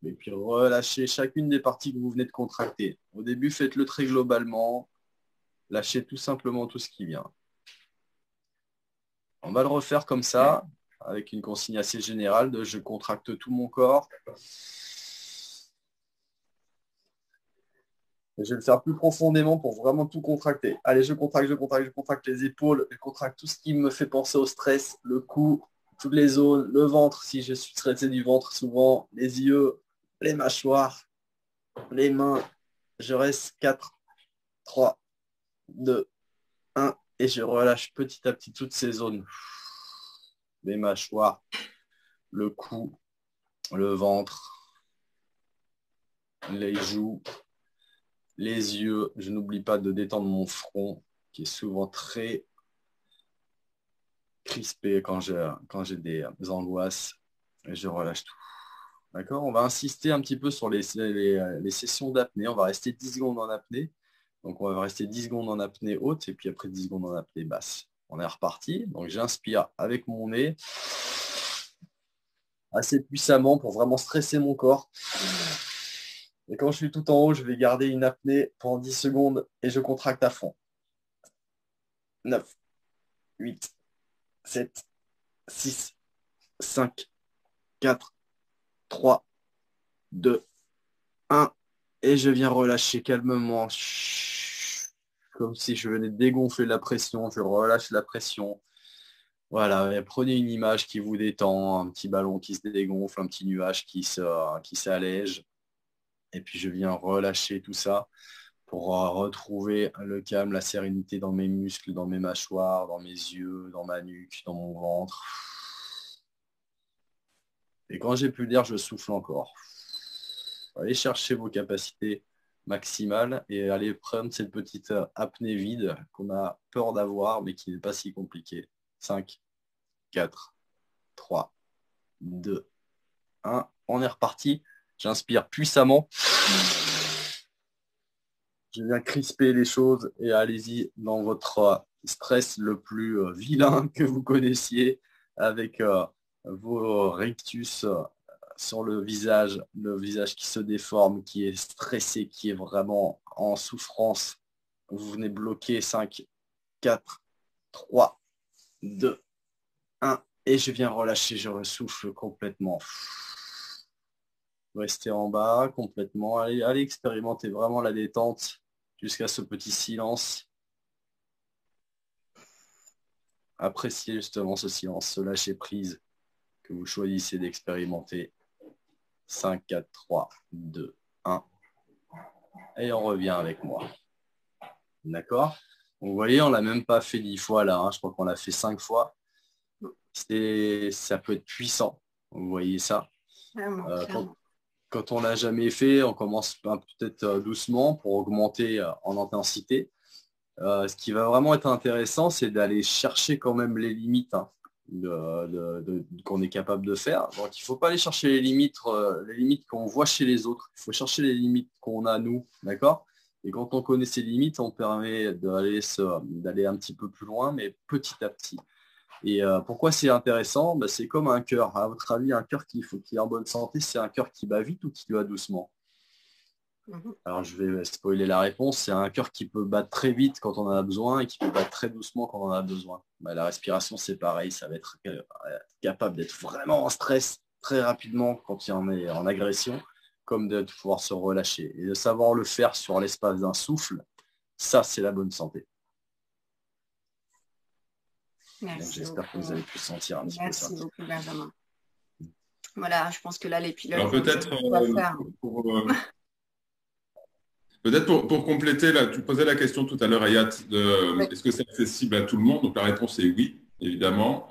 Et puis relâchez chacune des parties que vous venez de contracter. Au début, faites-le très globalement. Lâchez tout simplement tout ce qui vient. On va le refaire comme ça, avec une consigne assez générale de je contracte tout mon corps. Et je vais le faire plus profondément pour vraiment tout contracter. Allez, je contracte les épaules, je contracte tout ce qui me fait penser au stress, le cou, toutes les zones, le ventre, si je suis stressé du ventre souvent, les yeux, les mâchoires, les mains. Je reste 4, 3, 2, 1 et je relâche petit à petit toutes ces zones. Les mâchoires, le cou, le ventre, les joues, les yeux. Je n'oublie pas de détendre mon front qui est souvent très crispé quand j'ai des angoisses. Et je relâche tout. D'accord? On va insister un petit peu sur les sessions d'apnée. On va rester 10 secondes en apnée. Donc, on va rester 10 secondes en apnée haute et puis après 10 secondes en apnée basse. On est reparti. Donc, j'inspire avec mon nez assez puissamment pour vraiment stresser mon corps. Et quand je suis tout en haut, je vais garder une apnée pendant 10 secondes et je contracte à fond. 9, 8, 7, 6, 5, 4, 3, 2, 1. Et je viens relâcher calmement. Comme si je venais de dégonfler la pression. Je relâche la pression. Voilà, et prenez une image qui vous détend, un petit ballon qui se dégonfle, un petit nuage qui s'allège. Et puis je viens relâcher tout ça pour retrouver le calme, la sérénité dans mes muscles, dans mes mâchoires, dans mes yeux, dans ma nuque, dans mon ventre. Et quand j'ai plus d'air, je souffle encore. Allez chercher vos capacités maximales et allez prendre cette petite apnée vide qu'on a peur d'avoir, mais qui n'est pas si compliquée. 5, 4, 3, 2, 1. On est reparti. J'inspire puissamment. Je viens crisper les choses et allez-y dans votre stress le plus vilain que vous connaissiez avec vos rictus sur le visage qui se déforme, qui est stressé, qui est vraiment en souffrance. Vous venez bloquer 5, 4, 3, 2, 1 et je viens relâcher, je ressouffle complètement. Restez en bas complètement, allez expérimenter vraiment la détente jusqu'à ce petit silence. Appréciez justement ce silence, ce lâcher prise que vous choisissez d'expérimenter. 5, 4, 3, 2, 1. Et on revient avec moi. D'accord? Vous voyez, on ne l'a même pas fait 10 fois là, hein. Je crois qu'on l'a fait 5 fois. Ça peut être puissant. Vous voyez ça? Quand on l'a jamais fait, on commence peut-être doucement pour augmenter en intensité. Ce qui va vraiment être intéressant, c'est d'aller chercher quand même les limites qu'on est capable de faire. Donc il ne faut pas aller chercher les limites qu'on voit chez les autres. Il faut chercher les limites qu'on a nous, d'accord? Et quand on connaît ces limites, on permet d'aller un petit peu plus loin, mais petit à petit. Et pourquoi c'est intéressant? C'est comme un cœur. À votre avis, un cœur qui est en bonne santé, c'est un cœur qui bat vite ou qui bat doucement? Alors je vais spoiler la réponse. C'est un cœur qui peut battre très vite quand on en a besoin et qui peut battre très doucement quand on en a besoin. La respiration, c'est pareil. Ça va être capable d'être vraiment en stress très rapidement quand on est en agression, comme de pouvoir se relâcher. Et de savoir le faire sur l'espace d'un souffle, ça, c'est la bonne santé. J'espère que vous avez pu sentir un petit peu ça. Merci beaucoup, Benjamin. Voilà, je pense que là, les pilotes... Alors peut-être pour compléter, là, tu posais la question tout à l'heure, Ayat, est-ce que c'est accessible à tout le monde? Donc la réponse est oui, évidemment.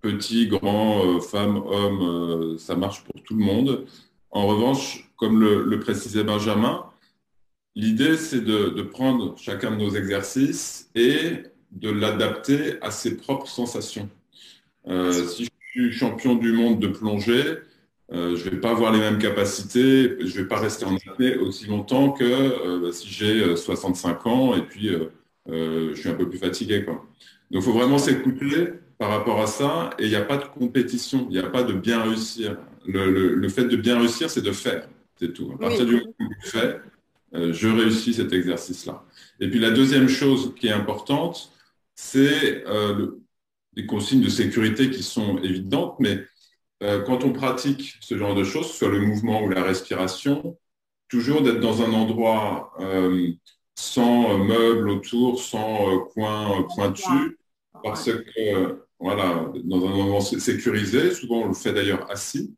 Petit, grand, femme, homme, ça marche pour tout le monde. En revanche, comme le précisait Benjamin, l'idée, c'est de prendre chacun de nos exercices et de l'adapter à ses propres sensations. Si je suis champion du monde de plongée, je vais pas avoir les mêmes capacités, je vais pas rester en apnée aussi longtemps que si j'ai 65 ans et puis je suis un peu plus fatigué, quoi. Donc, il faut vraiment s'écouter par rapport à ça et il n'y a pas de compétition, il n'y a pas de bien réussir. Le fait de bien réussir, c'est de faire, c'est tout. À partir Oui, du moment où je fais, je réussis cet exercice-là. Et puis la deuxième chose qui est importante, c'est les consignes de sécurité qui sont évidentes, mais quand on pratique ce genre de choses, soit le mouvement ou la respiration, toujours d'être dans un endroit sans meubles autour, sans coin pointu, parce que voilà, dans un endroit sécurisé, souvent on le fait d'ailleurs assis,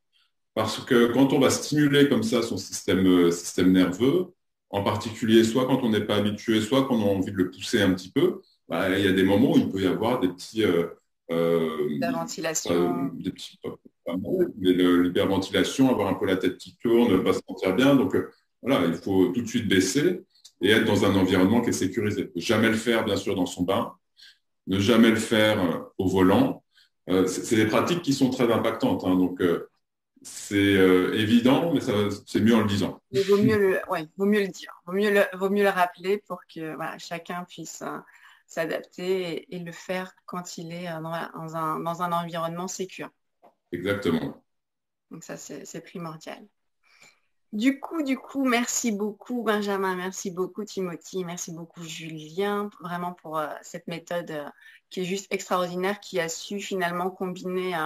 parce que quand on va stimuler comme ça son système nerveux, en particulier soit quand on n'est pas habitué, soit quand on a envie de le pousser un petit peu, bah, il y a des moments où il peut y avoir des petits la ventilation. des petits mais l'hyperventilation, avoir un peu la tête qui tourne, ne pas se sentir bien. Donc voilà, il faut tout de suite baisser et être dans un environnement qui est sécurisé. Ne jamais le faire, bien sûr, dans son bain, ne jamais le faire au volant. C'est des pratiques qui sont très impactantes, hein, donc c'est évident, mais c'est mieux en le disant. Il vaut mieux le dire, vaut mieux le rappeler pour que voilà, chacun puisse s'adapter et le faire quand il est dans un environnement sécure. Exactement. Donc ça, c'est primordial. Du coup, merci beaucoup Benjamin, merci beaucoup Timothy, merci beaucoup Julien, vraiment pour cette méthode qui est juste extraordinaire, qui a su finalement combiner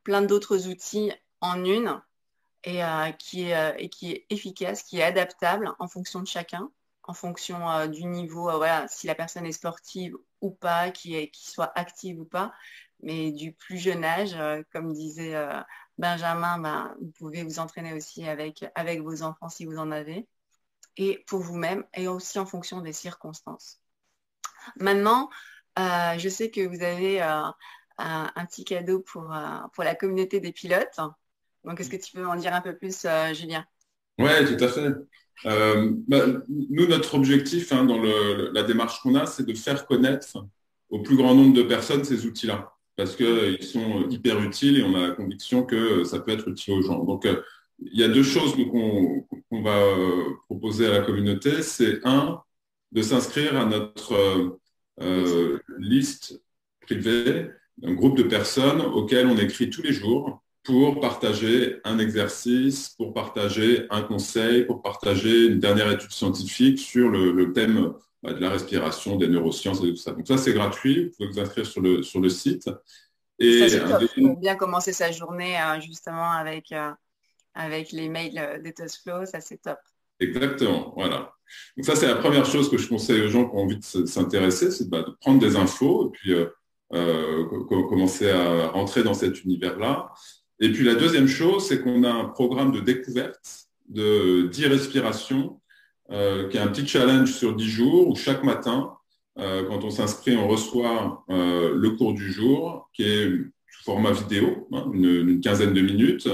plein d'autres outils en une et qui est efficace, qui est adaptable en fonction de chacun, en fonction du niveau, voilà, si la personne est sportive ou pas, qui soit active ou pas, mais du plus jeune âge, comme disait Benjamin, ben, vous pouvez vous entraîner aussi avec vos enfants si vous en avez, et pour vous-même, et aussi en fonction des circonstances. Maintenant, je sais que vous avez un petit cadeau pour la communauté des pilotes. Donc, est-ce que tu peux en dire un peu plus, Julien? Oui, tout à fait. Nous, notre objectif hein, dans la démarche qu'on a, c'est de faire connaître au plus grand nombre de personnes ces outils-là, parce qu'ils sont hyper utiles et on a la conviction que ça peut être utile aux gens. Donc, il y a deux choses qu'on va proposer à la communauté. C'est un, de s'inscrire à notre liste privée, un groupe de personnes auxquelles on écrit tous les jours pour partager un exercice, pour partager un conseil, pour partager une dernière étude scientifique sur le thème de la respiration, des neurosciences et tout ça. Donc ça, c'est gratuit, vous pouvez vous inscrire sur le site. Et ça, c'est top. Pour bien commencer sa journée justement avec les mails d'Ethosflow, ça c'est top. Exactement, voilà. Donc ça, c'est la première chose que je conseille aux gens qui ont envie de s'intéresser, c'est de prendre des infos et puis commencer à rentrer dans cet univers-là. Et puis la deuxième chose, c'est qu'on a un programme de découverte de 10 respirations, qui est un petit challenge sur 10 jours, où chaque matin, quand on s'inscrit, on reçoit le cours du jour, qui est sous format vidéo, hein, une quinzaine de minutes,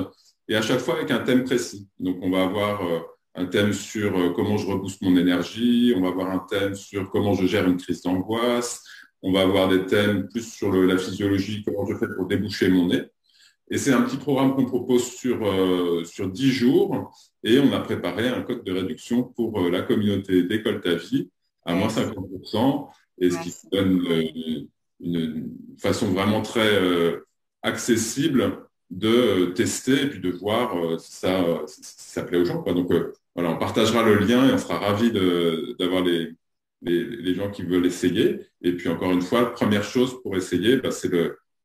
et à chaque fois avec un thème précis. Donc on va avoir un thème sur comment je rebooste mon énergie, on va avoir un thème sur comment je gère une crise d'angoisse, on va avoir des thèmes plus sur la physiologie, comment je fais pour déboucher mon nez. Et c'est un petit programme qu'on propose sur 10 jours et on a préparé un code de réduction pour la communauté d'École Ta Vie à moins 50%, et ce qui donne une façon vraiment très accessible de tester et puis de voir si ça plaît aux gens, quoi. Donc voilà, on partagera le lien et on sera ravis d'avoir les gens qui veulent essayer. Et puis encore une fois, la première chose pour essayer, c'est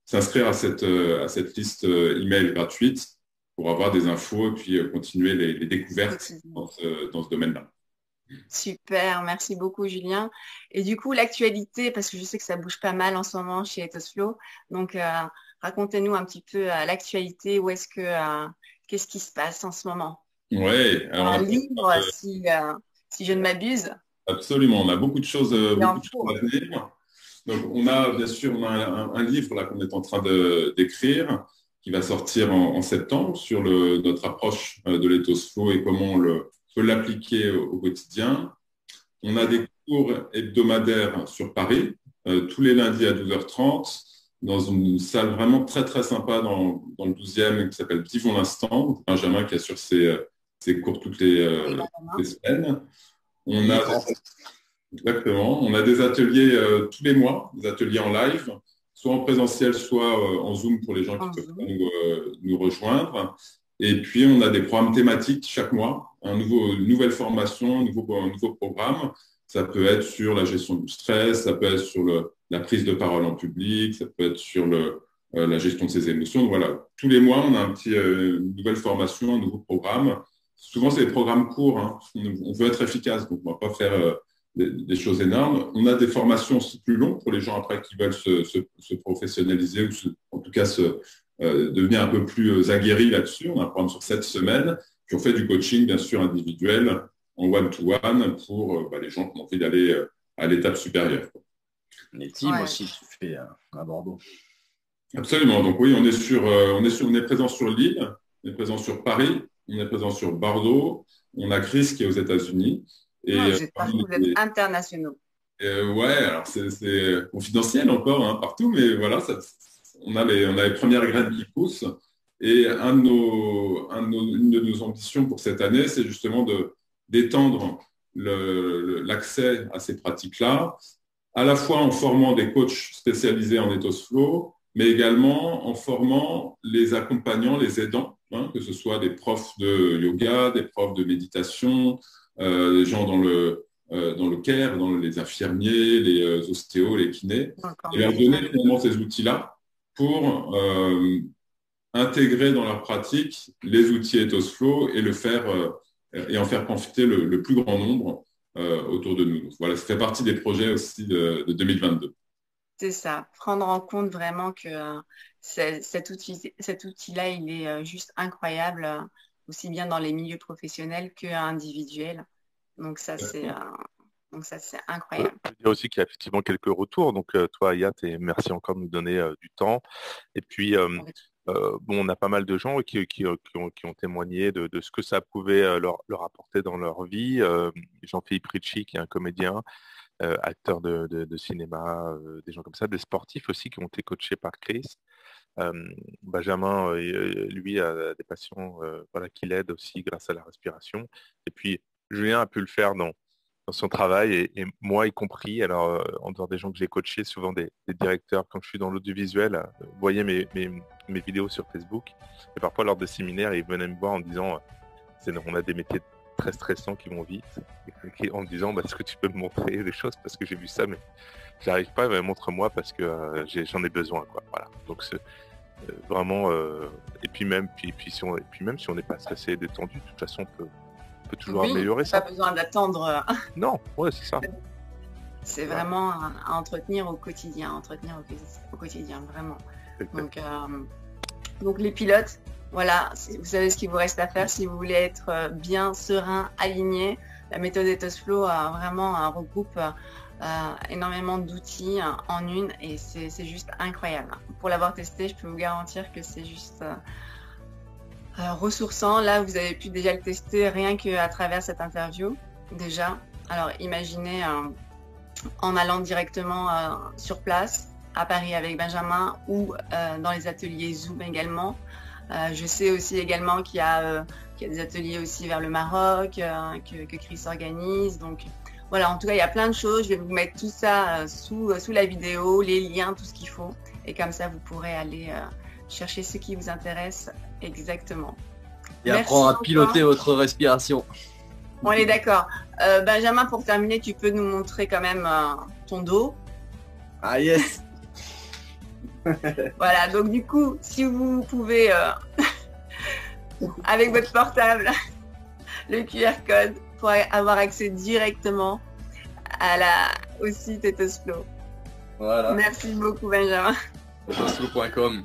s'inscrire à cette liste email gratuite pour avoir des infos et puis continuer les découvertes dans ce domaine-là. Super, merci beaucoup Julien. Et du coup, l'actualité, parce que je sais que ça bouge pas mal en ce moment chez Ethosflow, donc racontez-nous un petit peu l'actualité, qu'est-ce qui se passe en ce moment? Oui, alors un livre, si je ne m'abuse. Absolument, on a beaucoup de choses à venir. Donc, on a bien sûr un livre là qu'on est en train d'écrire qui va sortir en septembre sur notre approche de l'Ethosflow et comment on peut l'appliquer au quotidien. On a des cours hebdomadaires sur Paris, tous les lundis à 12h30, dans une salle vraiment très très sympa dans le 12e qui s'appelle Vivons l'instant. Benjamin qui assure ses cours toutes les semaines. Exactement. On a des ateliers tous les mois, des ateliers en live, soit en présentiel, soit en Zoom pour les gens qui peuvent nous rejoindre. Et puis, on a des programmes thématiques chaque mois, une nouvelle formation, un nouveau programme. Ça peut être sur la gestion du stress, ça peut être sur la prise de parole en public, ça peut être sur la gestion de ses émotions. Donc, voilà, tous les mois, on a une nouvelle formation, un nouveau programme. Souvent, c'est des programmes courts. Hein. On veut être efficace, donc on ne va pas faire des choses énormes. On a des formations aussi plus longues pour les gens après qui veulent se professionnaliser ou en tout cas devenir un peu plus aguerris là-dessus. On a un programme sur 7 semaines. Puis on fait du coaching, bien sûr, individuel, en one-to-one pour les gens qui ont envie d'aller à l'étape supérieure. Les teams aussi, tu fais à Bordeaux. Absolument. Donc oui, on est présent sur Lille, on est présent sur Paris, on est présent sur Bordeaux. On a Chris qui est aux États-Unis. Vous êtes internationaux. Alors c'est confidentiel encore partout, mais voilà, on a les premières graines qui poussent. Et une de nos ambitions pour cette année, c'est justement d'étendre l'accès à ces pratiques-là, à la fois en formant des coachs spécialisés en ethos flow, mais également en formant les accompagnants, les aidants, que ce soit des profs de yoga, des profs de méditation, des gens dans le care, dans les infirmiers, les ostéos, les kinés, et leur donner finalement ces outils-là pour intégrer dans leur pratique les outils Ethos Flow et en faire profiter le plus grand nombre autour de nous. Donc, voilà, ça fait partie des projets aussi de 2022. C'est ça, prendre en compte vraiment que cet outil-là, il est juste incroyable, aussi bien dans les milieux professionnels qu'individuels. Donc ça, c'est incroyable. Je veux dire aussi qu'il y a effectivement quelques retours. Donc toi, Ayat, et merci encore de nous donner du temps. Et puis, on a pas mal de gens qui ont témoigné de ce que ça pouvait leur apporter dans leur vie. Jean-Philippe Ricci, qui est un comédien, acteur de cinéma, des gens comme ça, des sportifs aussi qui ont été coachés par Chris. Benjamin, lui, a des patients qui l'aident aussi grâce à la respiration. Et puis, Julien a pu le faire dans son travail et moi y compris. Alors, en dehors des gens que j'ai coachés, souvent des directeurs, quand je suis dans l'audiovisuel, voyaient mes vidéos sur Facebook. Et parfois, lors des séminaires, ils venaient me voir en disant on a des métiers très stressants qui vont vite. Et en me disant est-ce que tu peux me montrer des choses parce que j'ai vu ça, mais j'arrive pas, mais montre-moi parce que j'en ai besoin. Voilà. Donc, vraiment, et puis même si on n'est pas stressé et détendu, de toute façon, on peut toujours améliorer ça. Pas besoin d'attendre. Non, c'est ça. C'est vraiment à entretenir au quotidien, vraiment. Donc les pilotes, voilà, vous savez ce qu'il vous reste à faire si vous voulez être bien serein, aligné. La méthode Ethos Flow vraiment regroupe énormément d'outils en une et c'est juste incroyable. Pour l'avoir testé, je peux vous garantir que c'est juste ressourçant. Là, vous avez pu déjà le tester rien qu'à travers cette interview déjà. Alors imaginez en allant directement sur place à Paris avec Benjamin ou dans les ateliers Zoom également. Je sais aussi également qu'il y a des ateliers aussi vers le Maroc que Chris organise. Donc voilà, en tout cas, il y a plein de choses. Je vais vous mettre tout ça sous la vidéo, les liens, tout ce qu'il faut. Et comme ça, vous pourrez aller chercher ce qui vous intéresse exactement. Et apprendre à piloter votre respiration. On est d'accord. Benjamin, pour terminer, tu peux nous montrer quand même ton dos. Ah yes. Voilà, donc du coup, si vous pouvez, avec votre portable, le QR code pour avoir accès directement au site Ethos Flow. Voilà. Merci beaucoup, Benjamin. ethosflow.com.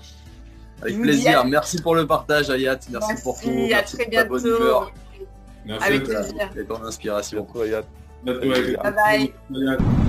Avec plaisir. Merci pour le partage, Ayat. Merci pour tout. Merci, à très bientôt. Merci avec plaisir. Et ton inspiration. Ayat. Bye bye.